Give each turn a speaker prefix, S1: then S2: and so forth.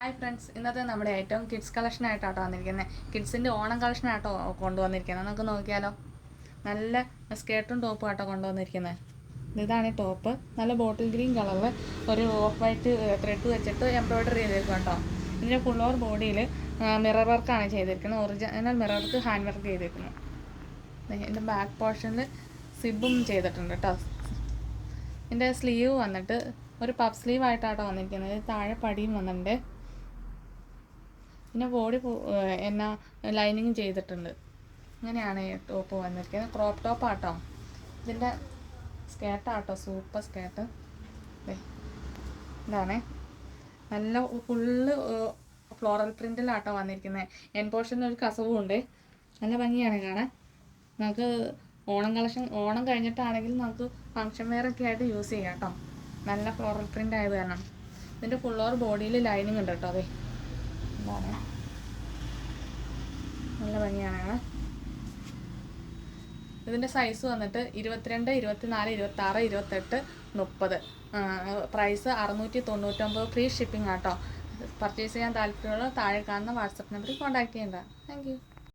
S1: Hi friends, ഇന്നത്തെ നമ്മുടെ ഏറ്റവും കിഡ്സ് കളക്ഷൻ ആയിട്ടാട്ടോ വന്നിരിക്കുന്നത്. കിഡ്സിൻ്റെ ഓണം കളക്ഷൻ ആട്ടോ കൊണ്ടുവന്നിരിക്കുന്നത്. നമുക്ക് നോക്കിയാലോ. നല്ല സ്കേർട്ടും ടോപ്പും ആട്ടോ കൊണ്ടുവന്നിരിക്കുന്നത്. ഇതാണ് ഈ ടോപ്പ്. നല്ല ബോട്ടിൽ ഗ്രീൻ കളറിൽ ഒരു ഓഫ് വൈറ്റ് ത്രെഡ് വെച്ചിട്ട് എംബ്രോയ്ഡറി ചെയ്തിരിക്കും കേട്ടോ. ഇതിൻ്റെ ഫുൾ ഓവർ ബോഡിയിൽ മിറർ വർക്കാണ് ചെയ്തിരിക്കുന്നത്. Original mirror work hand work ചെയ്തിരിക്കുന്നു. ഇതിൻ്റെ ബാക്ക് പോർഷനിൽ സിബും ചെയ്തിട്ടുണ്ട് കേട്ടോ. ഇതിൻ്റെ സ്ലീവ് വന്നിട്ട് ഒരു പഫ് സ്ലീവ് ആയിട്ടാട്ടോ വന്നിരിക്കുന്നത്. താഴെ പടിയും വന്നിട്ടുണ്ട്. പിന്നെ ബോഡി എന്നാ ലൈനിങ് ചെയ്തിട്ടുണ്ട്. ഇങ്ങനെയാണ് ഈ ടോപ്പ് വന്നിരിക്കുന്നത്. ക്രോപ്പ് ടോപ്പ് ആട്ടോ. ഇതിൻ്റെ സ്കേർട്ടാട്ടോ, സൂപ്പർ സ്കേർട്ട്. ഇതാണ് നല്ല ഫുള്ള് ഫ്ലോറൽ പ്രിൻറ്റിലാട്ടോ വന്നിരിക്കുന്നത്. എൻ പോർഷനിൽ ഒരു കസവും ഉണ്ട്. നല്ല ഭംഗിയാണ് കാണാൻ. നമുക്ക് ഓണം കഴിഞ്ഞിട്ടാണെങ്കിൽ നമുക്ക് ഫങ്ഷൻ വെയറൊക്കെ ആയിട്ട് യൂസ് ചെയ്യാം കേട്ടോ. നല്ല ഫ്ലോറൽ പ്രിൻ്റ് ആയത് കാരണം. ഇതിൻ്റെ ഫുൾ ഓവർ ബോഡിയിൽ ലൈനിങ് ഉണ്ട് കേട്ടോ. എന്താണ് നല്ല ഭംഗിയാണ്. ഇതിൻ്റെ സൈസ് വന്നിട്ട് 22, 24, 26, 28, 30. പ്രൈസ് 699. ഫ്രീ ഷിപ്പിംഗ് ആട്ടോ. പർച്ചേസ് ചെയ്യാൻ താല്പര്യമുള്ള താഴെ കാണുന്ന വാട്സപ്പ് നമ്പറിൽ കോൺടാക്ട് ചെയ്യേണ്ട. Thank you.